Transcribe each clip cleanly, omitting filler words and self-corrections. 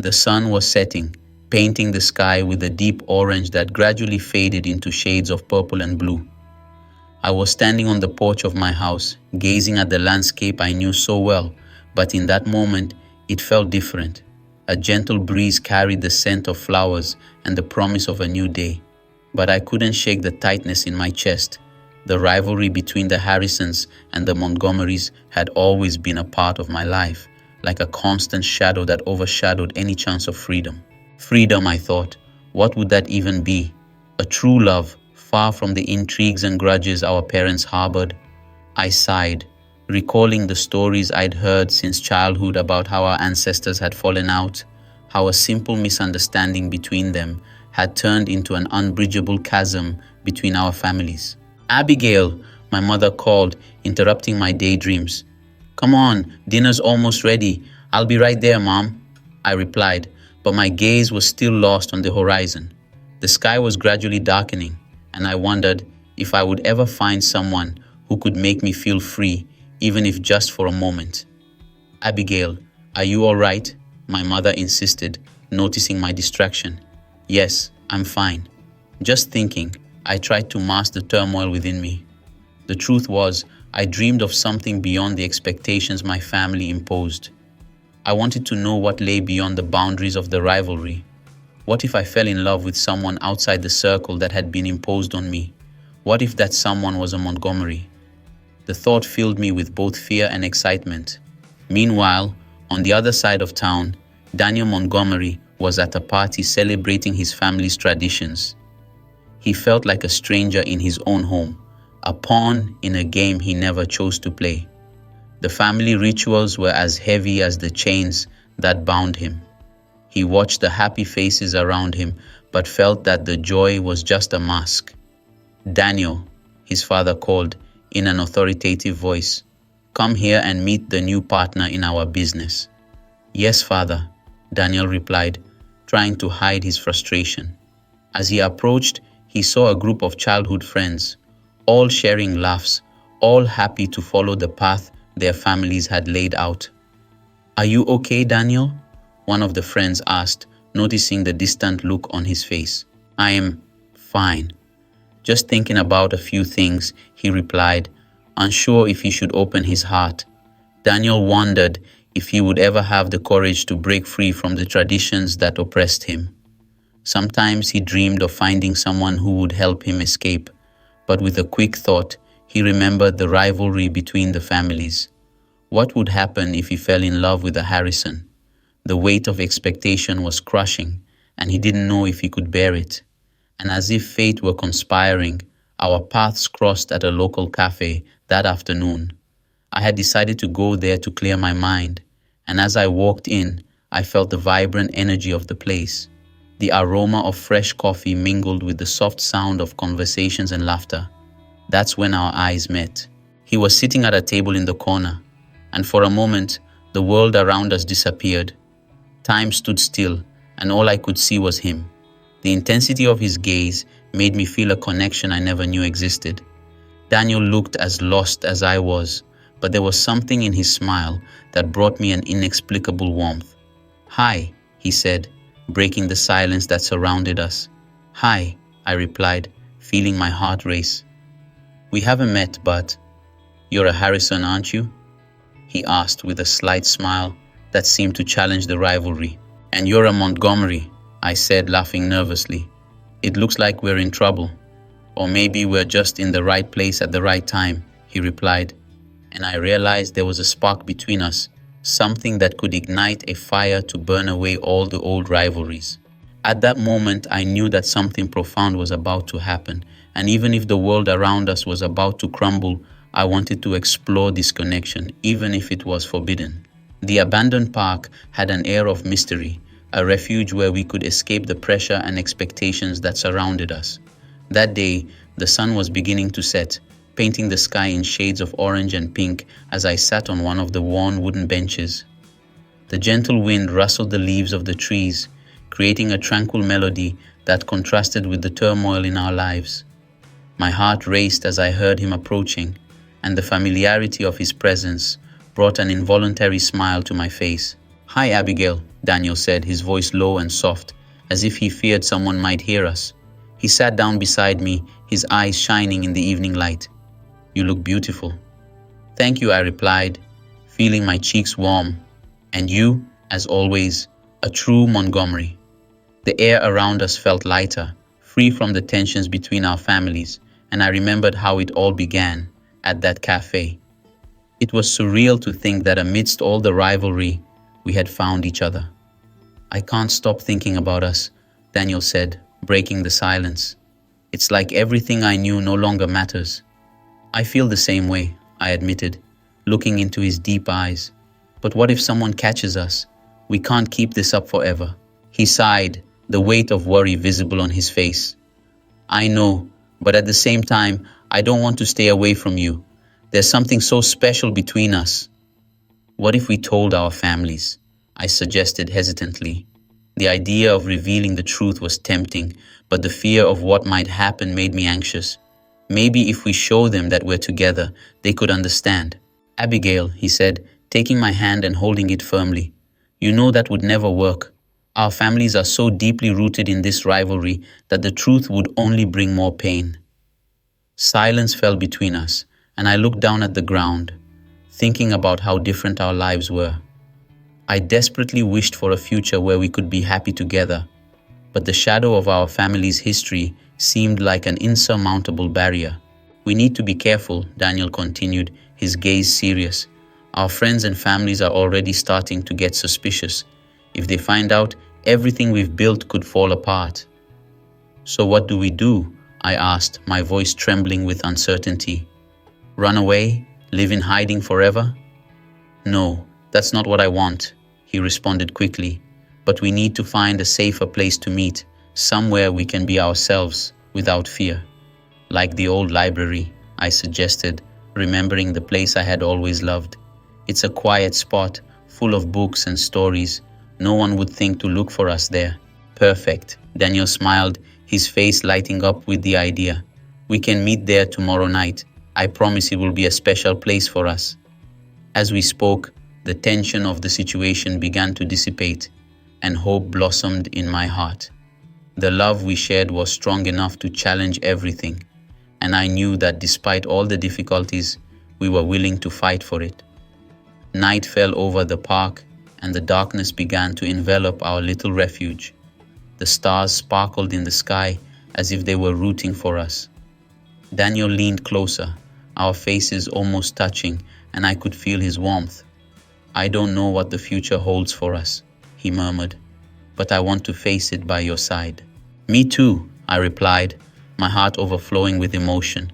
The sun was setting, painting the sky with a deep orange that gradually faded into shades of purple and blue. I was standing on the porch of my house, gazing at the landscape I knew so well, but in that moment, it felt different. A gentle breeze carried the scent of flowers and the promise of a new day. But I couldn't shake the tightness in my chest. The rivalry between the Harrisons and the Montgomerys had always been a part of my life, like a constant shadow that overshadowed any chance of freedom. Freedom, I thought. What would that even be? A true love, far from the intrigues and grudges our parents harbored. I sighed, recalling the stories I'd heard since childhood about how our ancestors had fallen out, how a simple misunderstanding between them had turned into an unbridgeable chasm between our families. "Abigail," my mother called, interrupting my daydreams. "Come on, dinner's almost ready. I'll be right there, Mom," I replied, but my gaze was still lost on the horizon. The sky was gradually darkening, and I wondered if I would ever find someone who could make me feel free, even if just for a moment. "Abigail, are you all right?" my mother insisted, noticing my distraction. "Yes, I'm fine. Just thinking." I tried to mask the turmoil within me. The truth was, I dreamed of something beyond the expectations my family imposed. I wanted to know what lay beyond the boundaries of the rivalry. What if I fell in love with someone outside the circle that had been imposed on me? What if that someone was a Montgomery? The thought filled me with both fear and excitement. Meanwhile, on the other side of town, Daniel Montgomery was at a party celebrating his family's traditions. He felt like a stranger in his own home, a pawn in a game he never chose to play. The family rituals were as heavy as the chains that bound him. He watched the happy faces around him, but felt that the joy was just a mask. "Daniel," his father called in an authoritative voice, "come here and meet the new partner in our business." "Yes, father," Daniel replied, trying to hide his frustration. As he approached, he saw a group of childhood friends, all sharing laughs, all happy to follow the path their families had laid out. "Are you okay, Daniel?" one of the friends asked, noticing the distant look on his face. "I am fine. Just thinking about a few things," he replied, unsure if he should open his heart. Daniel wondered if he would ever have the courage to break free from the traditions that oppressed him. Sometimes he dreamed of finding someone who would help him escape, but with a quick thought, he remembered the rivalry between the families. What would happen if he fell in love with a Harrison? The weight of expectation was crushing, and he didn't know if he could bear it. And as if fate were conspiring, our paths crossed at a local cafe that afternoon. I had decided to go there to clear my mind, and as I walked in, I felt the vibrant energy of the place. The aroma of fresh coffee mingled with the soft sound of conversations and laughter. That's when our eyes met. He was sitting at a table in the corner, and for a moment, the world around us disappeared. Time stood still, and all I could see was him. The intensity of his gaze made me feel a connection I never knew existed. Daniel looked as lost as I was, but there was something in his smile that brought me an inexplicable warmth. "Hi," he said, breaking the silence that surrounded us. "Hi," I replied, feeling my heart race. "We haven't met, but you're a Harrison, aren't you?" he asked with a slight smile that seemed to challenge the rivalry. "And you're a Montgomery," I said, laughing nervously. "It looks like we're in trouble. Or maybe we're just in the right place at the right time," he replied. And I realized there was a spark between us, something that could ignite a fire to burn away all the old rivalries. At that moment, I knew that something profound was about to happen, and even if the world around us was about to crumble, I wanted to explore this connection, even if it was forbidden. The abandoned park had an air of mystery, a refuge where we could escape the pressure and expectations that surrounded us. That day, the sun was beginning to set, painting the sky in shades of orange and pink as I sat on one of the worn wooden benches. The gentle wind rustled the leaves of the trees, creating a tranquil melody that contrasted with the turmoil in our lives. My heart raced as I heard him approaching, and the familiarity of his presence brought an involuntary smile to my face. Hi, Abigail, Daniel said, his voice low and soft, as if he feared someone might hear us. He sat down beside me, his eyes shining in the evening light. You look beautiful. Thank you, I replied, feeling my cheeks warm. And you, as always, a true Montgomery. The air around us felt lighter, free from the tensions between our families, and I remembered how it all began at that cafe. It was surreal to think that amidst all the rivalry, we had found each other. I can't stop thinking about us, Daniel said, breaking the silence. It's like everything I knew no longer matters. I feel the same way, I admitted, looking into his deep eyes. But what if someone catches us? We can't keep this up forever. He sighed, the weight of worry visible on his face. I know, but at the same time, I don't want to stay away from you. There's something so special between us. What if we told our families? I suggested hesitantly. The idea of revealing the truth was tempting, but the fear of what might happen made me anxious. Maybe if we show them that we're together, they could understand. Abigail, he said, taking my hand and holding it firmly. You know that would never work. Our families are so deeply rooted in this rivalry that the truth would only bring more pain. Silence fell between us, and I looked down at the ground, thinking about how different our lives were. I desperately wished for a future where we could be happy together, but the shadow of our family's history seemed like an insurmountable barrier. We need to be careful, Daniel continued, his gaze serious. Our friends and families are already starting to get suspicious. If they find out, everything we've built could fall apart. So what do we do? I asked, my voice trembling with uncertainty. Run away? Live in hiding forever? No, that's not what I want, he responded quickly. But we need to find a safer place to meet, somewhere we can be ourselves without fear. Like the old library, I suggested, remembering the place I had always loved. It's a quiet spot, full of books and stories. No one would think to look for us there. Perfect, Daniel smiled, his face lighting up with the idea. We can meet there tomorrow night. I promise it will be a special place for us. As we spoke, the tension of the situation began to dissipate, and hope blossomed in my heart. The love we shared was strong enough to challenge everything, and I knew that despite all the difficulties, we were willing to fight for it. Night fell over the park, and the darkness began to envelop our little refuge. The stars sparkled in the sky as if they were rooting for us. Daniel leaned closer, our faces almost touching, and I could feel his warmth. I don't know what the future holds for us, he murmured, but I want to face it by your side. Me too, I replied, my heart overflowing with emotion.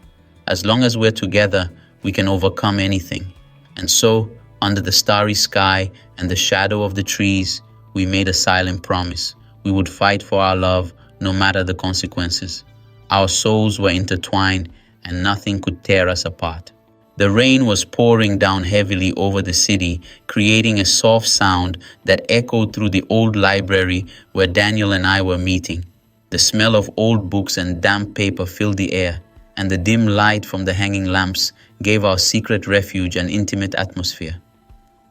As long as we're together, we can overcome anything. And so, under the starry sky and the shadow of the trees, we made a silent promise. We would fight for our love, no matter the consequences. Our souls were intertwined, and nothing could tear us apart. The rain was pouring down heavily over the city, creating a soft sound that echoed through the old library where Daniel and I were meeting. The smell of old books and damp paper filled the air, and the dim light from the hanging lamps gave our secret refuge an intimate atmosphere.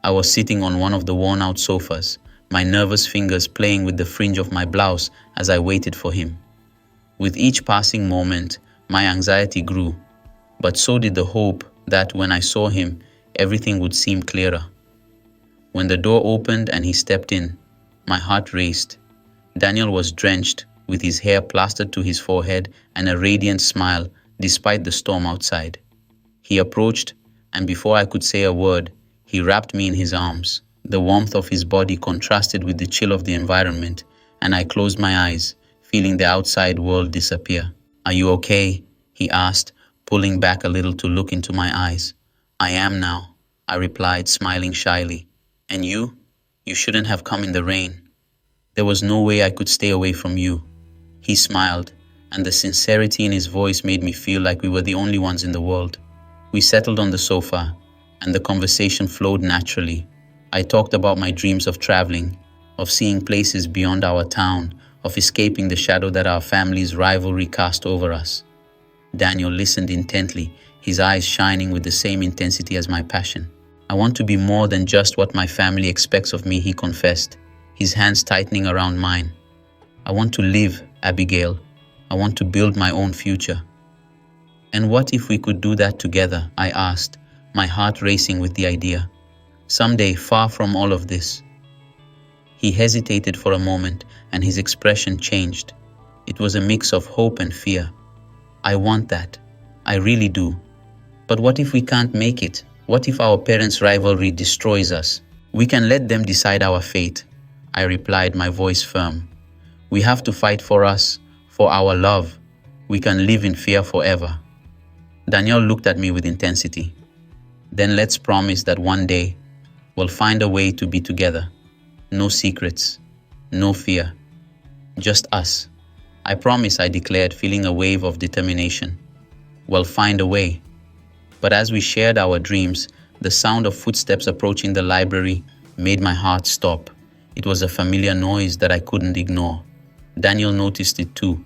I was sitting on one of the worn-out sofas, my nervous fingers playing with the fringe of my blouse as I waited for him. With each passing moment, my anxiety grew, but so did the hope that when I saw him, everything would seem clearer. When the door opened and he stepped in, my heart raced. Daniel was drenched, with his hair plastered to his forehead and a radiant smile despite the storm outside. He approached, and before I could say a word, he wrapped me in his arms. The warmth of his body contrasted with the chill of the environment, and I closed my eyes, feeling the outside world disappear. Are you okay? He asked, pulling back a little to look into my eyes. I am now, I replied, smiling shyly. And you? You shouldn't have come in the rain. There was no way I could stay away from you. He smiled, and the sincerity in his voice made me feel like we were the only ones in the world. We settled on the sofa, and the conversation flowed naturally. I talked about my dreams of traveling, of seeing places beyond our town, of escaping the shadow that our family's rivalry cast over us. Daniel listened intently, his eyes shining with the same intensity as my passion. I want to be more than just what my family expects of me, he confessed, his hands tightening around mine. I want to live, Abigail. I want to build my own future. And what if we could do that together? I asked, my heart racing with the idea. Someday, far from all of this. He hesitated for a moment, and his expression changed. It was a mix of hope and fear. I want that. I really do. But what if we can't make it? What if our parents' rivalry destroys us? We can let them decide our fate, I replied, my voice firm. We have to fight for us, for our love. We can live in fear forever. Danielle looked at me with intensity. Then let's promise that one day we'll find a way to be together. No secrets, no fear, just us. I promise, I declared, feeling a wave of determination. We'll find a way. But as we shared our dreams, the sound of footsteps approaching the library made my heart stop. It was a familiar noise that I couldn't ignore. Daniel noticed it too.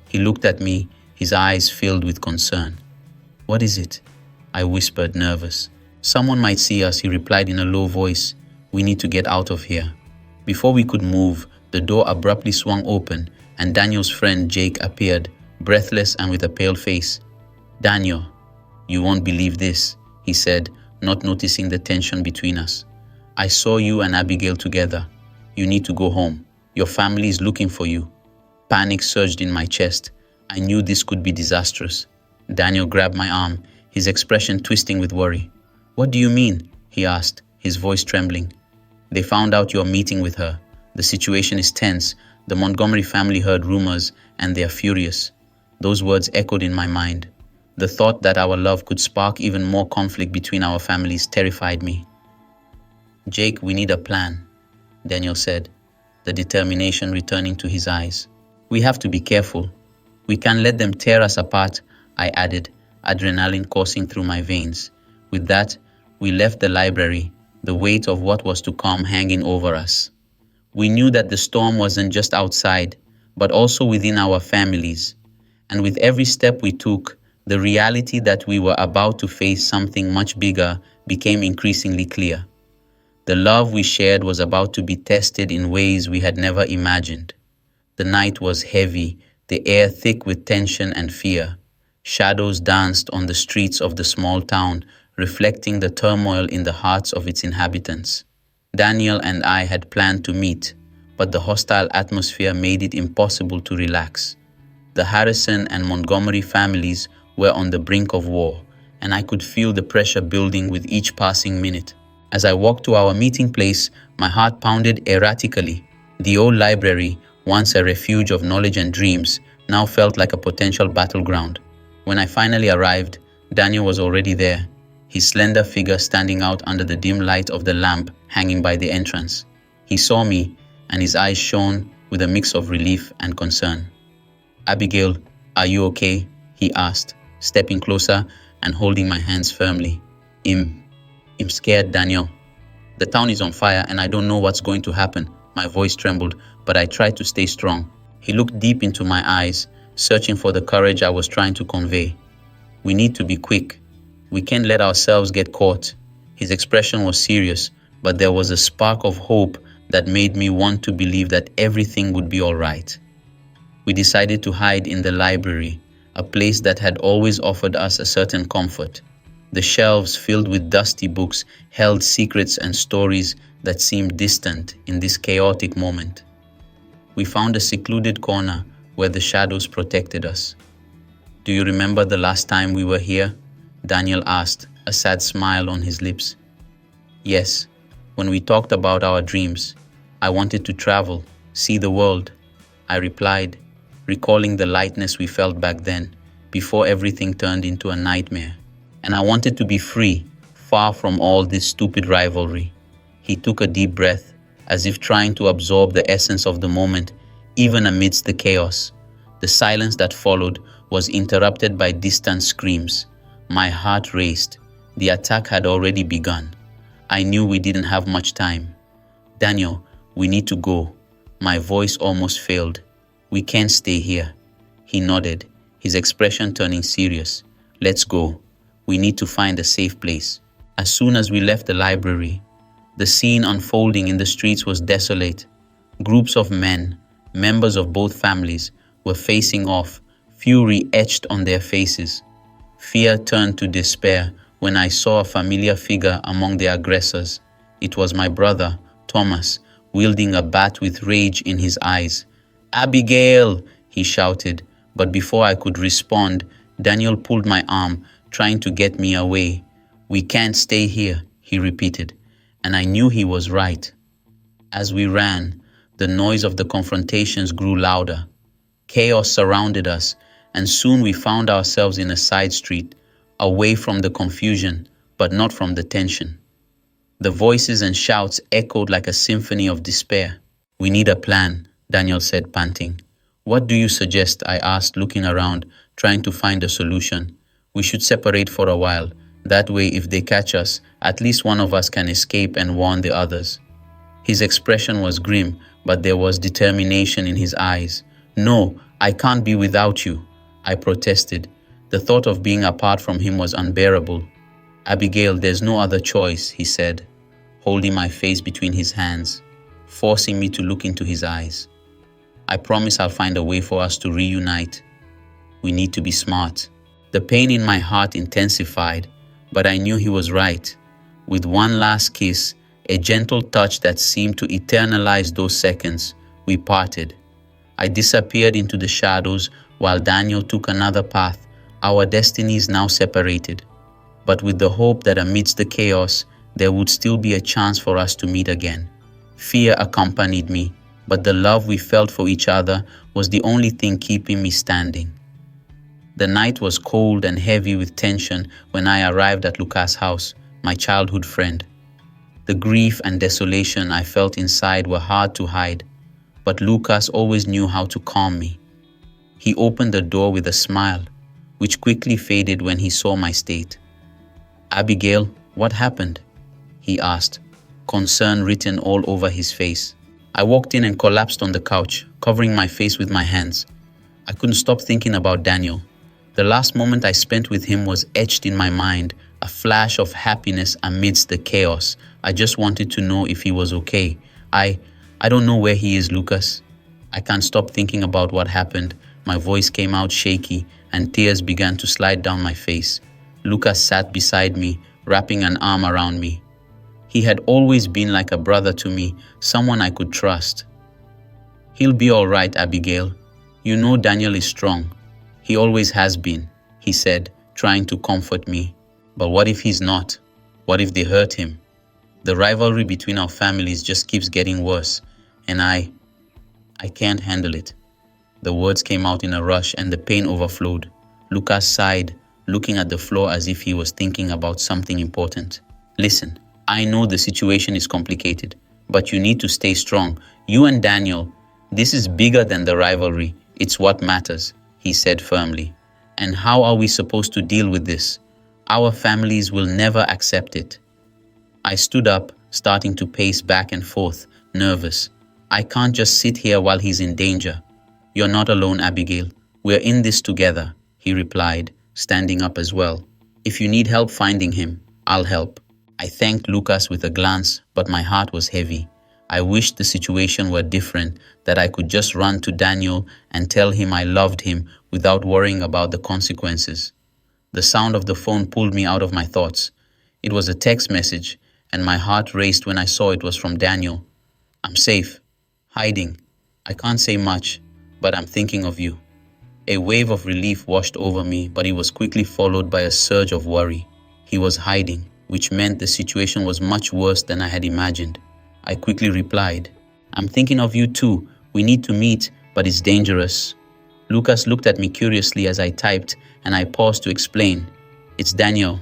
He looked at me, his eyes filled with concern. What is it? I whispered, nervous. Someone might see us, he replied in a low voice. We need to get out of here. Before we could move, the door abruptly swung open, and Daniel's friend Jake appeared, breathless and with a pale face. Daniel, you won't believe this, he said, not noticing the tension between us. I saw you and Abigail together. You need to go home. Your family is looking for you. Panic surged in my chest. I knew this could be disastrous. Daniel grabbed my arm, his expression twisting with worry. What do you mean? He asked, his voice trembling. They found out you're meeting with her. The situation is tense. The Montgomery family heard rumors, and they are furious. Those words echoed in my mind. The thought that our love could spark even more conflict between our families terrified me. Jake, we need a plan, Daniel said, the determination returning to his eyes. We have to be careful. We can't let them tear us apart, I added, adrenaline coursing through my veins. With that, we left the library, the weight of what was to come hanging over us. We knew that the storm wasn't just outside, but also within our families. And with every step we took, the reality that we were about to face something much bigger became increasingly clear. The love we shared was about to be tested in ways we had never imagined. The night was heavy, the air thick with tension and fear. Shadows danced on the streets of the small town, reflecting the turmoil in the hearts of its inhabitants. Daniel and I had planned to meet, but the hostile atmosphere made it impossible to relax. The Harrison and Montgomery families were on the brink of war, and I could feel the pressure building with each passing minute. As I walked to our meeting place, my heart pounded erratically. The old library, once a refuge of knowledge and dreams, now felt like a potential battleground. When I finally arrived, Daniel was already there, his slender figure standing out under the dim light of the lamp hanging by the entrance. He saw me, and his eyes shone with a mix of relief and concern. Abigail, are you okay? He asked, stepping closer and holding my hands firmly. I'm scared, Daniel. The town is on fire and I don't know what's going to happen. My voice trembled, but I tried to stay strong. He looked deep into my eyes, searching for the courage I was trying to convey. We need to be quick. We can't let ourselves get caught. His expression was serious, but there was a spark of hope that made me want to believe that everything would be all right. We decided to hide in the library, a place that had always offered us a certain comfort. The shelves filled with dusty books held secrets and stories that seemed distant in this chaotic moment. We found a secluded corner where the shadows protected us. Do you remember the last time we were here? Daniel asked, a sad smile on his lips. Yes, when we talked about our dreams. I wanted to travel, see the world, I replied, recalling the lightness we felt back then, before everything turned into a nightmare. And I wanted to be free, far from all this stupid rivalry. He took a deep breath, as if trying to absorb the essence of the moment, even amidst the chaos. The silence that followed was interrupted by distant screams. My heart raced. The attack had already begun. I knew we didn't have much time. Daniel, we need to go. My voice almost failed. We can't stay here. He nodded, his expression turning serious. Let's go. We need to find a safe place. As soon as we left the library, the scene unfolding in the streets was desolate. Groups of men, members of both families, were facing off, fury etched on their faces. Fear turned to despair when I saw a familiar figure among the aggressors. It was my brother, Thomas, wielding a bat with rage in his eyes. "Abigail!" he shouted, but before I could respond, Daniel pulled my arm, trying to get me away. "We can't stay here," he repeated, and I knew he was right. As we ran, the noise of the confrontations grew louder. Chaos surrounded us, and soon we found ourselves in a side street, away from the confusion, but not from the tension. The voices and shouts echoed like a symphony of despair. "We need a plan," Daniel said, panting. "What do you suggest?" I asked, looking around, trying to find a solution. "We should separate for a while. That way, if they catch us, at least one of us can escape and warn the others." His expression was grim, but there was determination in his eyes. "No, I can't be without you," I protested. The thought of being apart from him was unbearable. "Abigail, there's no other choice," he said, holding my face between his hands, forcing me to look into his eyes. "I promise I'll find a way for us to reunite. We need to be smart." The pain in my heart intensified, but I knew he was right. With one last kiss, a gentle touch that seemed to eternalize those seconds, we parted. I disappeared into the shadows while Daniel took another path, our destinies now separated, but with the hope that amidst the chaos, there would still be a chance for us to meet again. Fear accompanied me, but the love we felt for each other was the only thing keeping me standing. The night was cold and heavy with tension when I arrived at Lucas' house, my childhood friend. The grief and desolation I felt inside were hard to hide, but Lucas always knew how to calm me. He opened the door with a smile, which quickly faded when he saw my state. "Abigail, what happened?" he asked, concern written all over his face. I walked in and collapsed on the couch, covering my face with my hands. I couldn't stop thinking about Daniel. The last moment I spent with him was etched in my mind, a flash of happiness amidst the chaos. I just wanted to know if he was okay. I don't know where he is, Lucas. I can't stop thinking about what happened. My voice came out shaky, and tears began to slide down my face. Lucas sat beside me, wrapping an arm around me. He had always been like a brother to me, someone I could trust. "He'll be all right, Abigail. You know Daniel is strong. He always has been," he said, trying to comfort me. "But what if he's not? What if they hurt him? The rivalry between our families just keeps getting worse, and I can't handle it." The words came out in a rush and the pain overflowed. Lucas sighed, looking at the floor as if he was thinking about something important. "Listen, I know the situation is complicated, but you need to stay strong. You and Daniel, this is bigger than the rivalry. It's what matters," he said firmly. "And how are we supposed to deal with this? Our families will never accept it." I stood up, starting to pace back and forth, nervous. "I can't just sit here while he's in danger." "You're not alone, Abigail. We're in this together," he replied, standing up as well. "If you need help finding him, I'll help." I thanked Lucas with a glance, but my heart was heavy. I wished the situation were different, that I could just run to Daniel and tell him I loved him without worrying about the consequences. The sound of the phone pulled me out of my thoughts. It was a text message, and my heart raced when I saw it was from Daniel. "I'm safe. Hiding. I can't say much, but I'm thinking of you." A wave of relief washed over me, but it was quickly followed by a surge of worry. He was hiding, which meant the situation was much worse than I had imagined. I quickly replied, "I'm thinking of you too. We need to meet, but it's dangerous." Lucas looked at me curiously as I typed, and I paused to explain. "It's Daniel.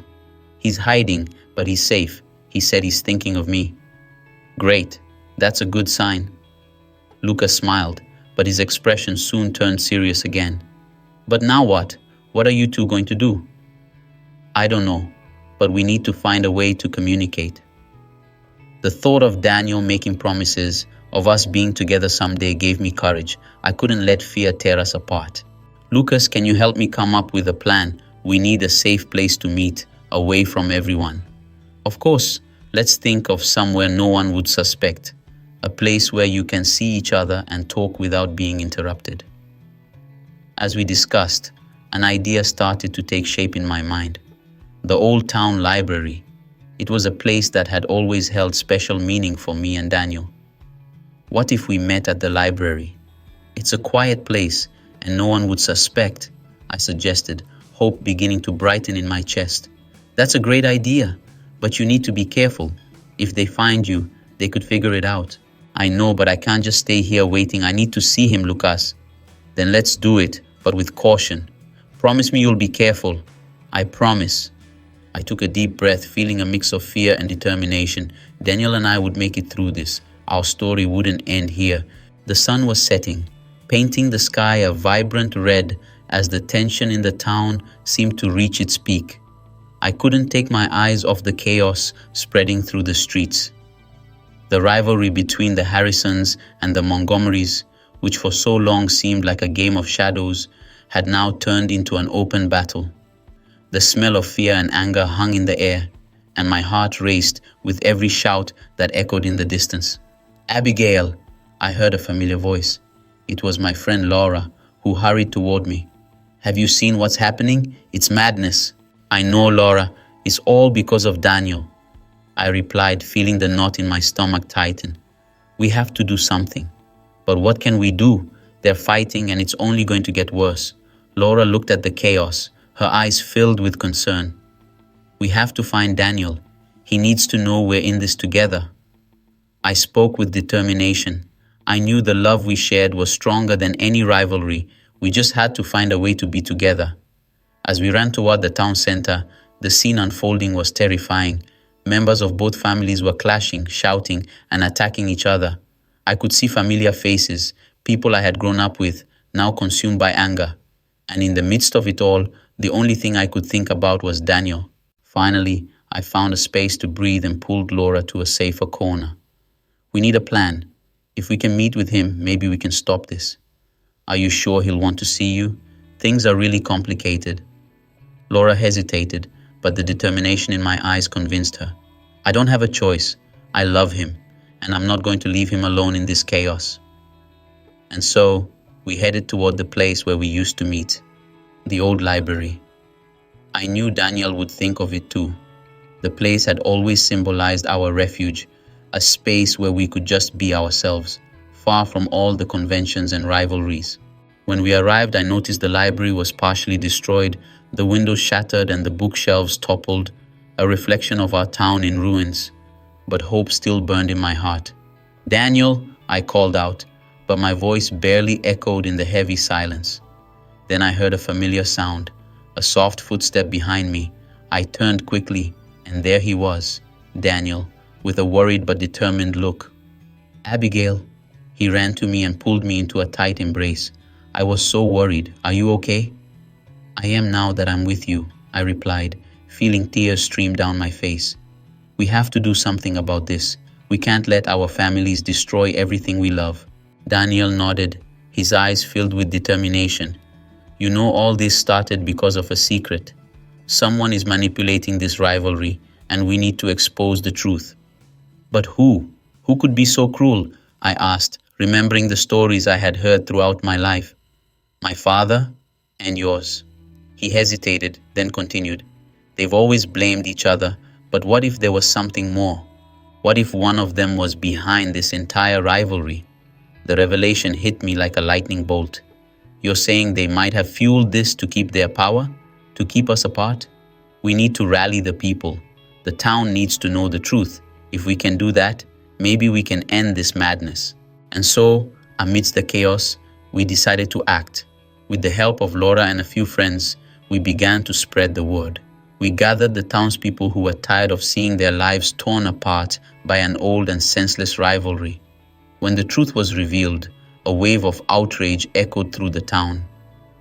He's hiding, but he's safe. He said he's thinking of me." "Great. That's a good sign." Lucas smiled, but his expression soon turned serious again. "But now what? What are you two going to do?" "I don't know, but we need to find a way to communicate." The thought of Daniel making promises, of us being together someday, gave me courage. I couldn't let fear tear us apart. "Lucas, can you help me come up with a plan? We need a safe place to meet, away from everyone." Of course, let's think of somewhere no one would suspect, a place where you can see each other and talk without being interrupted. As we discussed, an idea started to take shape in my mind. The old town library. It was a place that had always held special meaning for me and Daniel. What if we met at the library? It's a quiet place and no one would suspect, I suggested, hope beginning to brighten in my chest. That's a great idea, but you need to be careful. If they find you, they could figure it out. I know, but I can't just stay here waiting. I need to see him, Lucas. Then let's do it, but with caution. Promise me you'll be careful. I promise. I took a deep breath, feeling a mix of fear and determination. Daniel and I would make it through this. Our story wouldn't end here. The sun was setting, painting the sky a vibrant red as the tension in the town seemed to reach its peak. I couldn't take my eyes off the chaos spreading through the streets. The rivalry between the Harrisons and the Montgomerys, which for so long seemed like a game of shadows, had now turned into an open battle. The smell of fear and anger hung in the air, and my heart raced with every shout that echoed in the distance. "Abigail!" I heard a familiar voice. It was my friend Laura, who hurried toward me. "Have you seen what's happening? It's madness." "I know, Laura. It's all because of Daniel," I replied, feeling the knot in my stomach tighten. "We have to do something." "But what can we do? They're fighting and it's only going to get worse." Laura looked at the chaos, her eyes filled with concern. "We have to find Daniel. He needs to know we're in this together." I spoke with determination. I knew the love we shared was stronger than any rivalry. We just had to find a way to be together. As we ran toward the town center, the scene unfolding was terrifying. Members of both families were clashing, shouting, and attacking each other. I could see familiar faces, people I had grown up with, now consumed by anger. And in the midst of it all, the only thing I could think about was Daniel. Finally, I found a space to breathe and pulled Laura to a safer corner. "We need a plan. If we can meet with him, maybe we can stop this." "Are you sure he'll want to see you? Things are really complicated." Laura hesitated, but the determination in my eyes convinced her. "I don't have a choice. I love him, and I'm not going to leave him alone in this chaos." And so, we headed toward the place where we used to meet, the old library. I knew Daniel would think of it too. The place had always symbolized our refuge, a space where we could just be ourselves, far from all the conventions and rivalries. When we arrived, I noticed the library was partially destroyed, the windows shattered and the bookshelves toppled, a reflection of our town in ruins. But hope still burned in my heart. "Daniel!" I called out, but my voice barely echoed in the heavy silence. Then I heard a familiar sound, a soft footstep behind me. I turned quickly, and there he was, Daniel, with a worried but determined look. "Abigail!" He ran to me and pulled me into a tight embrace. I was so worried. "Are you okay?" "I am now that I'm with you," I replied, feeling tears stream down my face. "We have to do something about this. We can't let our families destroy everything we love." Daniel nodded, his eyes filled with determination. "You know, all this started because of a secret. Someone is manipulating this rivalry, and we need to expose the truth." "But who? Who could be so cruel?" I asked, remembering the stories I had heard throughout my life. "My father and yours." He hesitated, then continued. "They've always blamed each other, but what if there was something more? What if one of them was behind this entire rivalry?" The revelation hit me like a lightning bolt. "You're saying they might have fueled this to keep their power? To keep us apart? We need to rally the people. The town needs to know the truth. If we can do that, maybe we can end this madness." And so, amidst the chaos, we decided to act. With the help of Laura and a few friends, we began to spread the word. We gathered the townspeople who were tired of seeing their lives torn apart by an old and senseless rivalry. When the truth was revealed, a wave of outrage echoed through the town.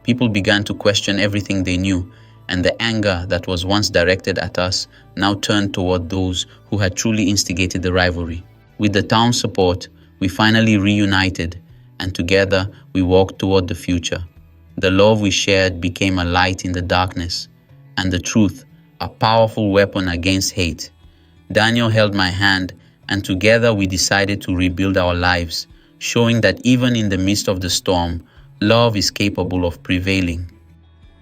People began to question everything they knew, and the anger that was once directed at us now turned toward those who had truly instigated the rivalry. With the town's support, we finally reunited, and together we walked toward the future. The love we shared became a light in the darkness, and the truth, a powerful weapon against hate. Daniel held my hand, and together we decided to rebuild our lives, showing that even in the midst of the storm, love is capable of prevailing.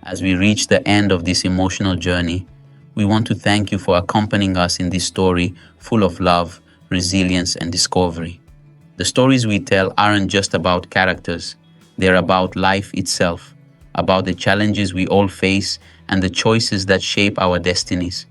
As we reach the end of this emotional journey, we want to thank you for accompanying us in this story full of love, resilience, and discovery. The stories we tell aren't just about characters, they're about life itself, about the challenges we all face and the choices that shape our destinies.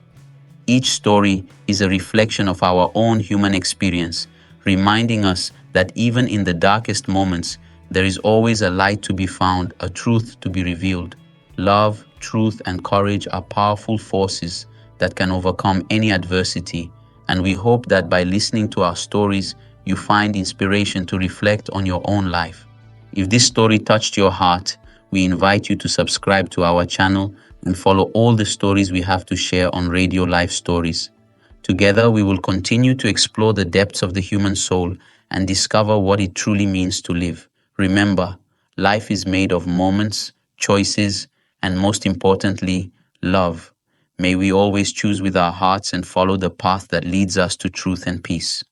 Each story is a reflection of our own human experience, reminding us that even in the darkest moments, there is always a light to be found, a truth to be revealed. Love, truth, and courage are powerful forces that can overcome any adversity, and we hope that by listening to our stories, you find inspiration to reflect on your own life. If this story touched your heart, we invite you to subscribe to our channel and follow all the stories we have to share on Radio Life Stories. Together, we will continue to explore the depths of the human soul and discover what it truly means to live. Remember, life is made of moments, choices, and most importantly, love. May we always choose with our hearts and follow the path that leads us to truth and peace.